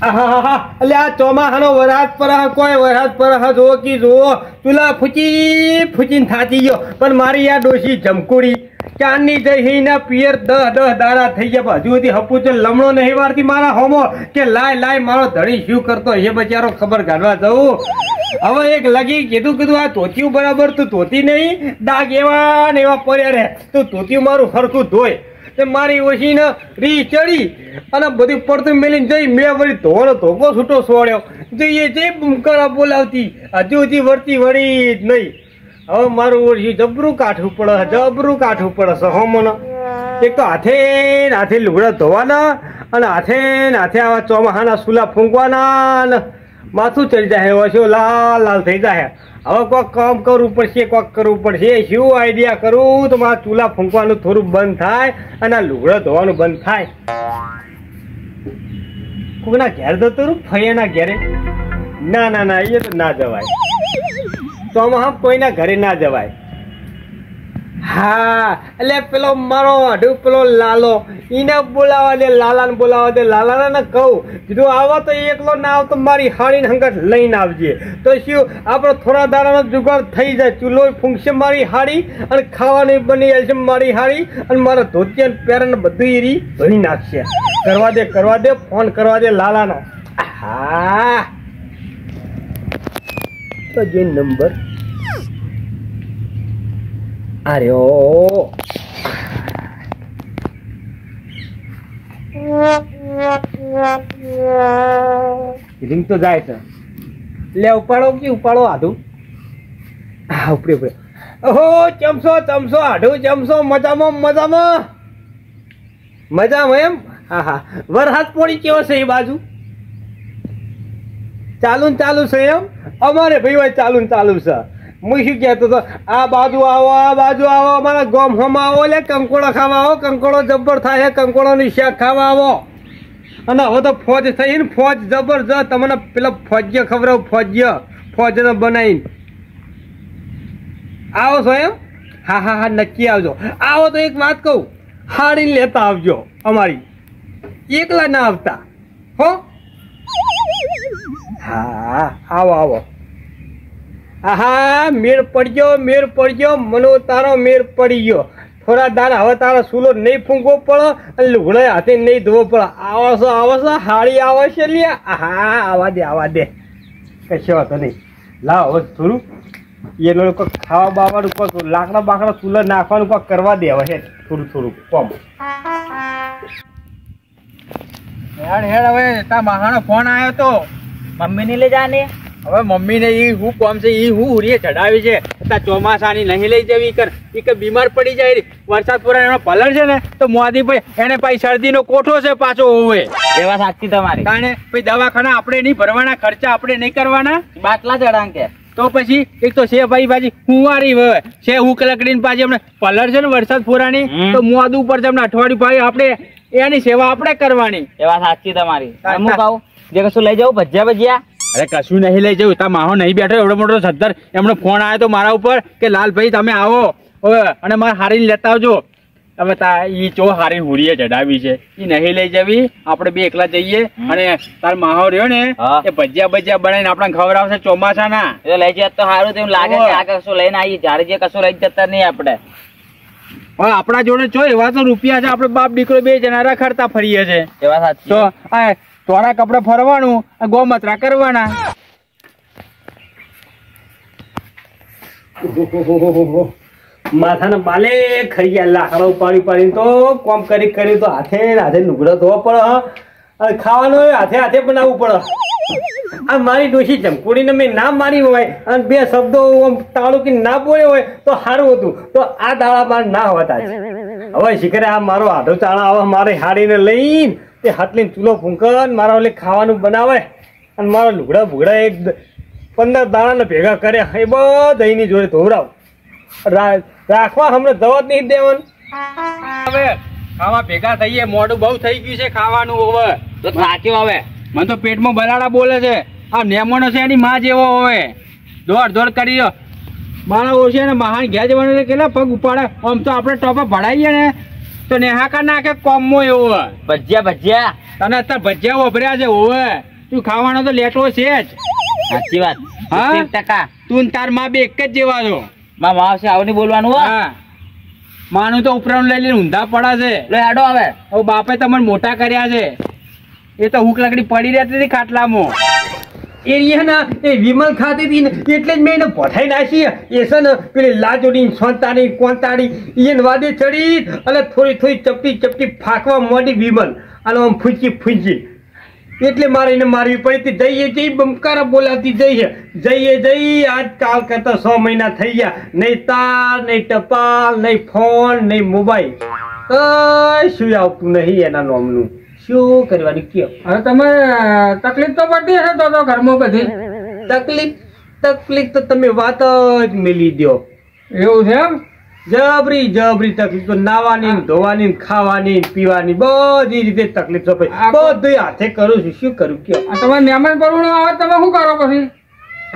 એટલે આ ચોમાસાનો વરસાદ પર કોઈ વરસાદ પર જો કે જો ચૂલા ફૂચીને થાતી ગયો પણ મારી આ ડોશી જમકુડી ચાંદની જઈને પિયર 10 દાડા થઈ ગયા હજુ સુધી હપુ છે લમણો નહીં વારતી મારા હોમો કે લાય મારો ધણી શું કરતો એ બચારો ખબર કાઢવા જવું. હવે એક લગી કીધું આ ધોતિયું બરાબર તું ધોતી નહીં ડાઘ એવા ને એવા પડ્યા રે તું ધોતિયું મારું હરખું ધોય તે મારી ઓછીને રી ચડી અને બધું પડતું મેલીને જઈ મેં વળી ધોવાનો ધોકો છૂટો છોડ્યો જઈએ જઈ બુમકરા બોલાવતી હજુ સુધી વળતી વળી જ નહીં. હવે મારું ઓછું જબરું કાઠવું પડે સહોમનો એક તો હાથે લુગડા ધોવાના અને હાથે આવા ચોમાસાના સુલા ફૂંકવાના ને માથું ચડી જાય ઓછો લાલ થઈ જાય. હવે કોઈક કામ કરવું પડશે શું આઈડિયા કરું તો મારા ચૂલા ફૂંકવાનું થોડું બંધ થાય અને આ લુગડા ધોવાનું બંધ થાય. કોઈના ઘેર જતો રહું ફૈયાના ઘેરે ના એ તો ના જવાય ચોમાસા કોઈના ઘરે ના જવાય. હા એટલે પેલો મારો અઢું પેલો લાલો એને બોલાવા દે લાલાને કહું કીધું આવો તો એકલો ના આવ તો મારી હાડીને હંગત લઈને આવજે તો શું આપણો થોડા દાડાનો જુગાડ થઈ જાય. ચૂલો ફૂંકશે મારી હાડી અને ખાવાની બની જાય છે મારી હાડી અને મારા ધોતિયા પેરણ બધું એરી ભરી નાખશે. કરવા દે ફોન કરવા દે લાલાનો. હા તો જે નંબર આર્યો રિંગ તો જાય છે લે ઉપાડો આધું. હા ઉપડે ઓહો ચમસો આઢું ચમસો મજામાં એમ. હા વરસાદ પોણી કેવો છે એ બાજુ ચાલુ છે એમ અમારે ભાઈ ચાલુ છે. હું શું કહેતો હતો આ બાજુ આવો અમારા ગામ હમા આવો લે કંકોડો ખાવા આવો કંકોડો જબ્બર થાય કંકોડોની શાક ખાવા આવો. અને હવે તો ફોજ થઈ ને ફોજ જબરજસ્ત તમને પેલા ફોજ્ય ખવડાવું ફોજને બનાવીને આવો છો એમ. હા નક્કી આવજો. આવો તો એક વાત કહું હાડીને લેતા આવજો અમારી એકલા ના આવતા હો. હા આવો હા મેળ પડજો મનો તારો મેળ પડી ગયો. થોડા દાડા હવે તારો સૂલો નહીં ફૂંકવો પડે અને લુગડો હાથે નહીં ધોવો પડે. આવો છો હાડી આવે છે લ્યા. હા આવા દે કશો વાતો નહીં. લાવ હવે થોડું એનો કોઈ ખાવા બાવાનું કોઈ લાકડા બાકડા સૂલો નાખવાનું કોઈ કરવા દે હવે થોડું કોમ. હેડ હવે તા મહાનો ફોન આવ્યો તો મમ્મીને લઈ જા ને. હવે મમ્મીને હું કોમ છે હું ઉરીએ ચડાવી છે ચોમાસાની નહીં લઈ જવી કે બીમાર પડી જાય વરસાદ પૂરા એનો પલર છે ને તો મોદી ભાઈ એને પાછી શરદીનો કોઠો છે પાછો હોવે. એવા સાચી તમારી કારણ ભાઈ દવાખાના આપણે નહીં ભરવાના ખર્ચા આપણે નહીં કરવાના બાટલા ચડાંગ કે તો પછી એક તો છે ભાઈ બાજી હુંવારી છે હું લકડીને પાછી અમને પલર છે ને વરસાદ પૂરાની તો મોદું ઉપર છે અમને અઠવાડિયું ભાઈ આપણે એની સેવા આપણે કરવાની. એવા સાચી તમારી. હું કહું જે કશું લઈ જાઉં ભજીયા અરે કશું નહીં લઈ જવું. તા માહો નહીં બેઠો એવડો મોટો સદ્ધર એમનો ફોન આવ્યો તો મારા ઉપર કે લાલભાઈ તમે આવો અને મારે હારીને લેતા આવજો. હવે તા ઈ ચો હારી હુરીએ ચડાવી છે ઈ નહીં લઈ જવી આપણે બે એકલા જઈએ અને તાર માહો રહ્યો ને એ ભજીયા બનાવીને આપણને ખવડાવશે ચોમાસાના. એ લઈ જાય તો સારું તેમ લાગે કે આ કશું લઈને આવી જ્યારે જે કશું લઈ જતા નહીં આપણે. હવે આપણા જોડે ચો એવા તો રૂપિયા છે આપણે બાપ દીકરો બે જણા રખડતા ફરીએ છે. એવા સાચી તો તોરા કપડા ફરવાનું ગોમત્રા કરવાના. માથાના બાલે ખાઈ ગયા લાકડા ઉપાડી તો કોમ કરી તો હાથે લુગડો ધોવો પડે અને ખાવાનું હાથે બનાવવું પડે. આ મારી ડોશી જમકુડીને મેં ના મારી હોય અને બે શબ્દો તાળું કે ના બોલ્યો હોય તો સારું હતું તો આ દાડા મારે ના હોતા. હવે શીખરે આ મારો આધો ચાળા આવે મારે હાડીને લઈને તે હાટલીને ચૂલો ફૂંકન મારા ઓલે ખાવાનું બનાવે અને મારા લુગડા ભૂગડા એક 15 દાડાને ભેગા કરે એ બધાની જોડે ધોવડાવ રાખવા હમણાં જવા જ નહીં દેવાનું. હવે ખાવા ભેગા થઈએ મોડું બહુ થઈ ગયું છે ખાવાનું હવે તો સાચું. હવે મને તો પેટમાં બલાડા બોલે છે આ નેમોનો છે એની માં જેવો હવે દોડ કરી મારા ઓછે ને મહાન ઘેર જવાનું કેટલા પગ ઉપાડે. આમ તો આપણે ટોપા ભરાઈએ ને તો નેહાકા નાખે કોમો એવો ભજીયા તને અત્યારે ભજીયા વભર્યા છે ઓવે તું ખાવાનો તો લેટો છે જ. સાચી વાત. હા? 70%. તું ને તાર માં બે એક જ જેવા છો. માં માવશે આવું નહીં બોલવાનું હો. હા માનું તો ઉપરાણ લઈ લઈને ઊંધા પડે છે. લે હેડો હવે. હવે બાપે તમને મોટા કર્યા છે. એ તો હુક લકડી પડી રહેતી હતી ખાટલામાં. એ વિમલ ખાતી હતી ને એટલે જ મેં એને પઠાઈ નાખી. એ છે ને પેલી લાજોડી સોંતાડી કોંતાડી એને વાદે ચડી અને થોડી થોડી ચપટી ચપટી ફાંકવા મોડી વિમલ અને આમ ફૂંચી એટલે મારે એને મારવી પડી હતી. જઈએ બમકારા બોલાતી જઈએ આજકાલ કરતા 100 મહિના થઈ ગયા. નહીં તાર નહીં ટપાલ નહીં ફોન નહીં મોબાઈલ કશું આવતું નહીં એના નામનું. શું કરવાની કયો? હવે તમે તકલીફ તો પડતી હશે તો ઘરમાં બધી. તકલીફ તો તમે વાત જ મેલી દો. એવું છે એમ? જબરી તકલીફ તો નાવાની ધોવાની ખાવાની પીવાની બધી રીતે તકલીફ તો બધું હાથે કરું છું. શું કરું કયો? તમે મહેમાન પરણું આવે તમે શું કરો પછી?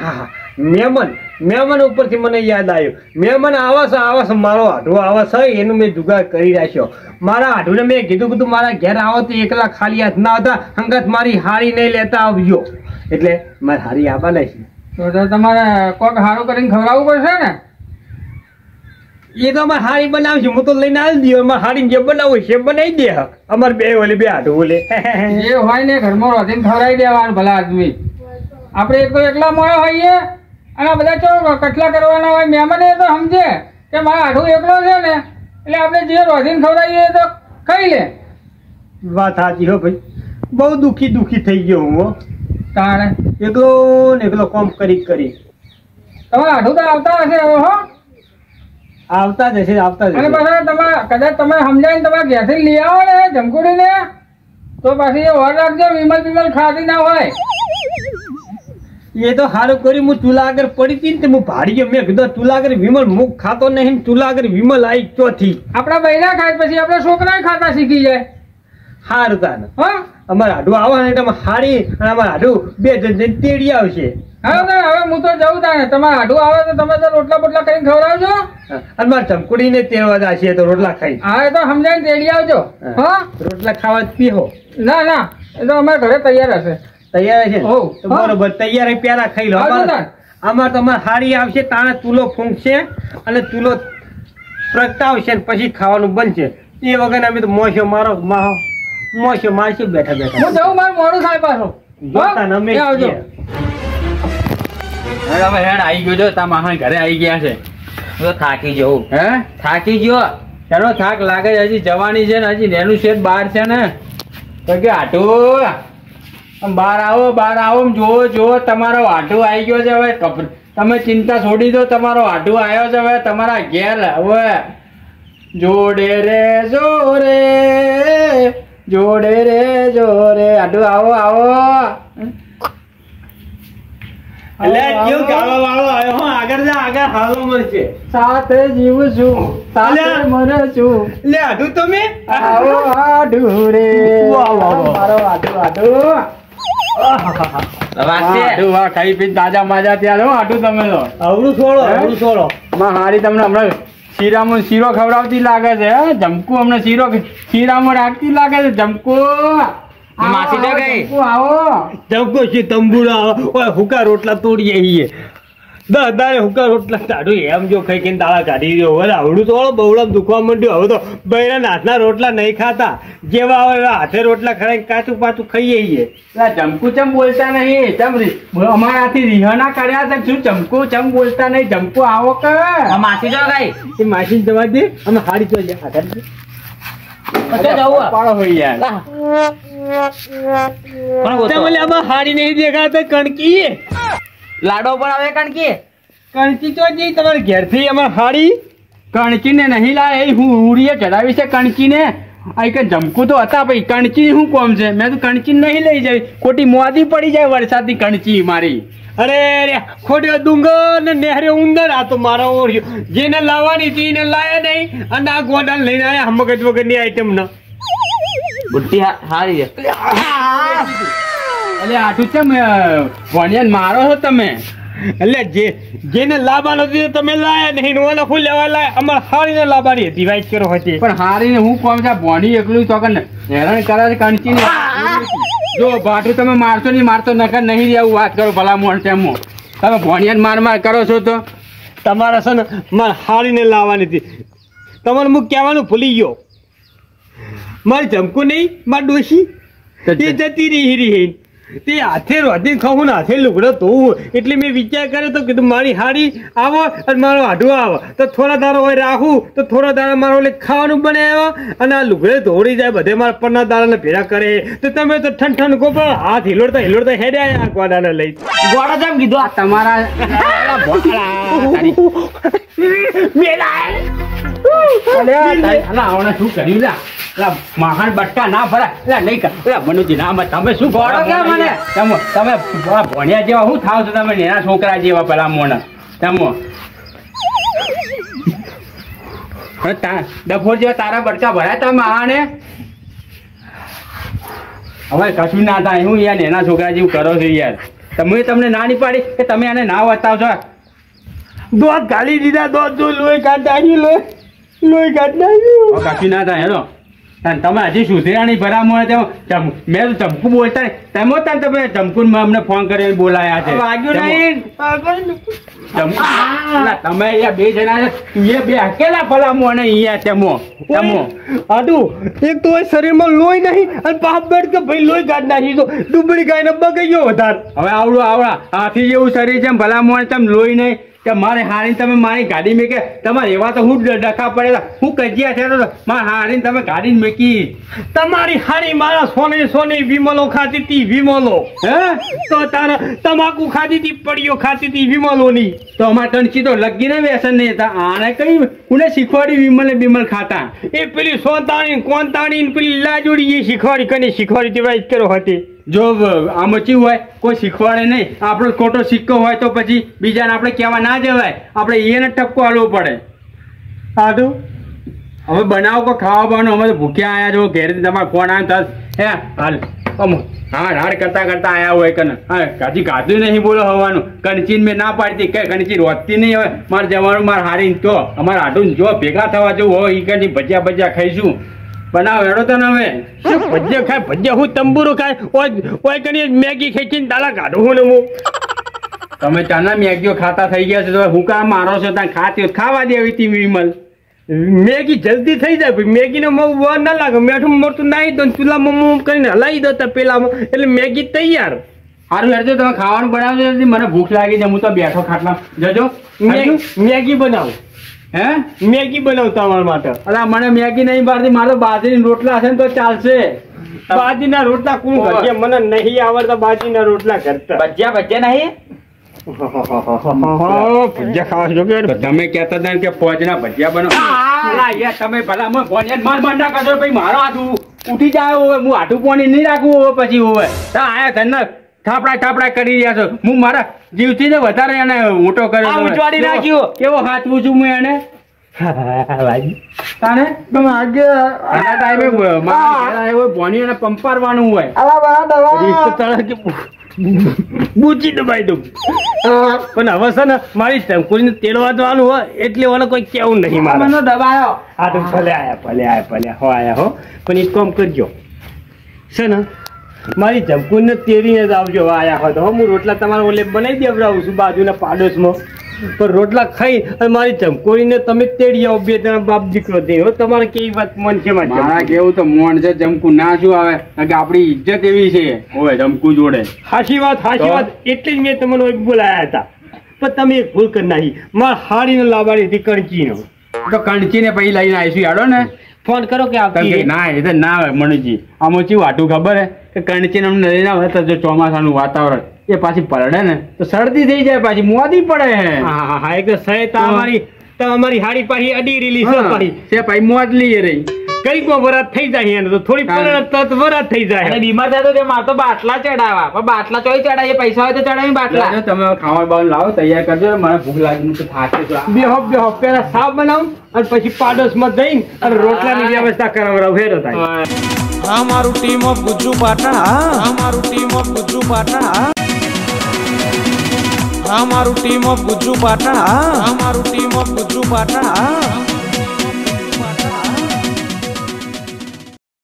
હા મહેમાન ઉપરથી મને યાદ આવ્યું. મહેમાન આવાસ મારો આઢો આવાસ હોય એનું મેં જુગાડ કરી રાખ્યો. મારા આઢુને મેં કીધું મારા ઘેર આવો તો એકલા ખાલી હાથ ના આવતા, હંગાત મારી હારી નહીં લેતા આવજો. એટલે મારે હારી આવવાના છે. તો તમારે કોક સારું કરીને ખવડાવવું પડશે ને? એ તો અમારે હારી બનાવશે. હું તો લઈને આવી દઉં. અમારે હારી જે બનાવવું છે બનાવી દે. અમારે બે આઢો ઓલે જે હોય ને ઘરમાં રોધીને ખવડાવી દેવાનું ભલા આદમી. આપણે એક તો એકલા મોડા હોઈએ અને બધા ચો કટલા કરવાના હોય. મહેમાન એ તો સમજે કે મારા આઠું એકલો છે ને એટલે આપણે જે રોધીને ખવડાવીએ તો ખાઈ લે. વાત સાચી હો ભાઈ. બહુ દુખી થઈ ગયો હું. તાણે એકલો કામ કરી તમારા આઠું તો આવતા હશે હવે હો. આવતા જ હશે. અને પાછા કદાચ તમે સમજાવીને તમારા ઘેરથી લઈ આવો ને જમકુડીને તો પાછી એ વાર રાખજો વિમલ ખાતી ના હોય. એ તો સારું કર્યું. હું ચૂલા આગળ પડી હતી ને હું ભાડી ગયો. મેં કીધું ચૂલા આગળ વિમલ મુખ ખાતો નહીં. ચૂલા આગળ વિમલ આવી ચોથી. આપડા બૈરા ખાય પછી આપડા છોકરા ખાતા શીખી જાય. સારું તાને હા અમારે આઢું આવો ને એટલે હારી અને અમારે આઢું 2 જણ તેડી આવશે. હવે હું તો જવું તાને. તમારે આઢું આવે તો તમે તો રોટલા બોટલા કરીને ખવડાવજો અને મારે ચમકુડીને તેડવા જશે તો રોટલા ખાઈ. હા એ તો સમજાવીને તેડી આવજો. હા રોટલા ખાવા જ પીહો. ના એ તો અમારા ઘરે તૈયાર હશે. તૈયાર છે બરોબર. તૈયાર પ્યારા ખાઈ લો. અમારે તો અમારે હારી આવશે તાણે ચૂલો ફૂંકશે અને ચૂલો પ્રગટાવશે પછી ખાવાનું બનશે. એ વગર અમે તો મોશો મારશે બેઠા હું જવું. મારું મોડું થાય પાછું. અમે આવજો. હવે હેડ આવી ગયો છો. તા મામા ઘરે આવી ગયા છે. હું તો થાકી જવું. થાકી ગયો. એનો થાક લાગે છે. હજી જવાની છે ને હજી નેનું શેઠ બહાર છે ને તો કે આટું બહાર આવો જોવો તમારો આટું આવી ગયો છે. હવે તમે ચિંતા છોડી દો. તમારો આટું આવ્યો છે હવે તમારા ઘેર. હવે જોડે રે જોડે આટું આવો. સાથે જીવું છું સાથે મરે છું. લે આઢું તમે આવો આઢું રે. મારો આઢું ખાઈ પી તાજા માજા ત્યાં આઢું તમે તો અવળું છોડો. હારી તમને હમણાં શીરામાં શીરો ખવડાવતી લાગે છે. જમકુ હમણાં શીરામાં રાખતી લાગે છે. જમકુ માસી તો ગઈ. આવો જમકો છે. તંબુરા હુકા રોટલા તોડીએ. 10 દાડે હુકા રોટલા કાઢું એમ જો ખાઈ કઈ દાળા કાઢી રહ્યો. હવે આવડું તો બહુડા દુખવા માંડ્યું. હવે તો બૈરા હાથના રોટલા નહીં ખાતા. જેવા આવે હાથે રોટલા ખરાઈ કાચું પાછું ખાઈએ. જમકુ ચમ બોલતા નહીં. અમારાથી રિહાના કર્યા છે. શું જમકુ ચમ બોલતા નહીં? જમકુ આવો કે માસી તો ગઈ. એ માસી જવા દે. અમે હારી તો હારી નહીં દેખાતા. કણકી લાડો પણ આવે કણકી તો જઈ તમારે ઘેર થી અમારે હારી કણકી ને નહીં લાવે. હું ઉડીએ ચડાવી છે કણકી ને. આ કે જમકુ તો હતા ભાઈ. કણકી શું કોમ છે? મેં તો કણકી નહીં લઈ જાય. ખોટી મોદી પડી જાય વરસાદની કણકી મારી. અરે ખોટ્યો ડુંગર ને નહેરે ઉંદર. આ તો મારા ઓળખ્યો. જેને લાવવાની હતી એને લાયા નહીં અને આ ગોડાને લઈને આવ્યા મગજ વગર ની આઈટમ ના. બુટ્ટી હારી છે. એટલે આઠું છે ભણ્યા મારો છો તમે. એટલે જેને લાવવાનો હતી તમે લાયા નહીં. ઓલા ફૂલ લેવા લાયા. અમારે હારીને લાવવાની હતી. વાઈટ કરો હતી પણ હારીને હું કોમ છે. ભણી એકલું તો હેરાન કરે છે કણચી જો ભાટુ તમે મારતો નહીં મારતો નકર નહીં રહેવું વાત કરો ભલા મોણ તેમ તમે ભોણિયાને માર માર કરો છો તો તમારા છે ને મારે હાડીને લાવવાની હતી તમારે હું કહેવાનું ભૂલી ગયો મારી જમકું નહીં મારી ડોશી એ જતી રહી તે હાથે રોધી ખાવું ને હાથે લુગડો ધોવું એટલે મેં વિચાર કર્યો તો કીધું મારી હાડી આવો અને મારો હાડું આવો તો થોડા દાડા હોય રાખું તો થોડા દાડા મારો એટલે ખાવાનું બને આવ્યો અને આ લુગડે ધોળી જાય બધે મારા પરના દાડાને ભેળા કરે તો તમે તો ઠંડ કો પણ હાથ હિલોડતા હેડે આ ગોડાને લઈ ગોળા જેમ કીધું આ તમારા શું કર્યું લા મહાન બટ્ટા ના ભરા નહીં કર મનુજી ના તમે શું ગોળો કે મને તમે ભણ્યા જેવા શું થાવ છો તમે નેના છોકરા જેવા પેલા મોણા તમો ડફોર જેવા તારા બટકા ભરાય તા મહાને હવે કશું ના થાય હું યાર નેના છોકરા જેવું કરો છો યાર તમે તમને ના નહીં પાડી કે તમે આને ના બતાવશો દોધ ગાલી દીધા દોધ જો લોહી કાઢી લોહી કાઢી કશું ના થાય હેલો તમે હજી સુધર્યા નહીં ભરામો મેં તો ચમકુ બોલતા નહીં તમે ચમકુ અમને ફોન કરીને બોલાયા છે વાગ્યું નહીં તમે અહીંયા બે જણા તું બે અકેલા ભલામો અને અહીંયા તેમો આટું એક તો શરીરમાં લોહી નહીં અને પાપ બેઠ કે ભાઈ લોહી કાઢ નાખી તો ડુબળી ગાયને બગાઈ ગયો વધારે હવે આવડા હાથી જેવું શરીર છે ભલામો તમે લોહી નહીં કે મારે હારીને તમે મારી ગાડી મેકે તમારે એવા તો હું ડખા પડેલા હું કજિયા થયો મારે હારીને તમે ગાડીને મેકી તમારી હારી મારા સોની વિમલો ખાતી હતી વિમલો હે તો તારા તમાકુ ખાતી હતી પડીઓ ખાતી હતી વિમલોની તો અમારે કંચી તો લગીને વ્યસન નહીં હતા આને કઈ કોને શીખવાડી વિમલ ખાતા એ પેલી સોતાણી કોંતાણી પેલી લાજોડી એ શીખવાડી કને શીખવાડી તેવા કરો હતી જો આ મચ્યું હોય કોઈ શીખવાડે નહીં આપણો ખોટો સિક્કો હોય તો પછી બીજાને આપણે કહેવા ના જવાય આપણે એને ટપકો હાલવો પડે સાધુ હવે બનાવો કોઈ ખાવા બનો અમે તો ભૂખ્યા આવ્યા છો ઘેરથી તમારે ફોન આવ્યો હે હાલ હાડ કરતા આવ્યા હોય કને હા હજી ગાધું નહીં બોલો હવાનું કણચીન મેં ના પાડતી કઈ કણચી રોતતી નહીં હવે મારે જવાનું મારે હારીને તો અમારે હાડું જો ભેગા થવા જવું હોય એ કઈ ભજીયા ખાઈશું બનાવ હેડો તો ને હવે ભજીયા ખાય ભજીયા હું તંબુરો ખાય ઓય કણી મેગી ખેંચીને દાડા કાઢું હું ને હું તમે ચાના મેગીઓ ખાતા થઈ ગયા છો તો હું કામ મારો છો ત્યાં ખાતી ખાવા દેવી હતી વિમલ મેગી જલ્દી થઈ જાય ભાઈ મેગીનો મગ વાર ના લાગે મેઠું મોટું નાહી દો ચૂલામાં મમ કરીને હલાવી દો તો પેલામાં એટલે મેગી તૈયાર સારું હેડજો તમે ખાવાનું બનાવજો મને ભૂખ લાગી છે હું તો બેઠો ખાટલા જજો મેગી બનાવો હે મેગી બનાવ તમારા માટે અલા મને મેગી નહીં પાડતી મારે બાજરીના રોટલા હશે ને તો ચાલશે બાજીના રોટલા કોણ કરશે મને નહીં આવડતા બાજીના રોટલા કરતા ભજીયા નહીં ભજીયા ખાવા જો કે તમે કહેતા હતા કે ફોજના ભજીયા બનાવો તમે ભલા માર ના કરશો ભાઈ મારો હાથ ઉઠી જાય હવે હું હાથું પાણી નહીં રાખવું હવે પછી હવે આયા ધન થાપડા કરી રહ્યા છો હું મારા જીવથી ને વધારે એને મોટો કર્યો ઉજવાડી નાખ્યો કેવો હાથ પૂછું હું એને તાને તમે આજે આના ટાઈમે મારા ભોની એને પંપારવાનું હોય બુચી દબાઈ દઉં પણ હવે છે ને મારી ટંકુરીને તેડવા જવાનું હોય એટલે મને કોઈ કેવું નહીં મારે દબાયો હા તો ભલે આયા હો આયા હો પણ એક કામ કરજો છે ને મારી જમકુને તેડીને જ આવજો આયા હોય તો હું રોટલા તમારા ઓલે બનાવી દેવડાવું છું બાજુના પાડોશમાં પણ રોટલા ખાઈ અને મારી જમકોરીને તમે તેડી આવો બે જણા બાપ દીકરો દે તમારે કેવી વાત મન છે મારા કેવું તો મોણ છે જમકુ ના શું આવે કે આપણી ઇજ્જત એવી છે ઓય જમકુ જોડે હાચી વાત એટલે જ મેં તમને બોલાયા હતા પણ તમે એક ભૂલ કરી નાખી મારા હાડીને લાવવાની હતી કણચીનો તો કણચીને પછી લઈને આવીશું યાડો ને ફોન કરો કે આવતી ના એ તો ના હોય મનુજી આમાં ચેવું વાટું ખબર હે કે કણચીને અમને લઈને આવે તો જો ચોમાસાનું વાતાવરણ એ પાછી પલડે ને તો શરદી થઈ જાય પાછી મોદી પડે હા એક તમારી હાડી પાછી અડી રેલી છે પાછી મોદલી રહી કઈ કો વરાત થઈ જાય એને તો થોડી વરાત થઈ જાય બીમાર થાય તો મારે તો બાટલા ચડાવવા પણ બાટલા ચોઈ ચડાવીએ પૈસા હોય તો ચડાવી બાટલા તમે ખાવા બાવ લાવો તૈયાર કરજો મને ભૂખ લાગી તો થાકે બેહો પેલા સાફ બનાવું અને પછી પાડોશમાં જઈને અને રોટલાની વ્યવસ્થા કરાવડાવ હેરો થાય અમારું ટીમ ઓફ ગુજ્જુ પાટણ અમારું ટીમ ઓફ ગુજ્જુ પાટણ અમારું ટીમ ઓફ ગુજ્જુ પાટણ અમારું ટીમ ઓફ ગુજ્જુ પાટણ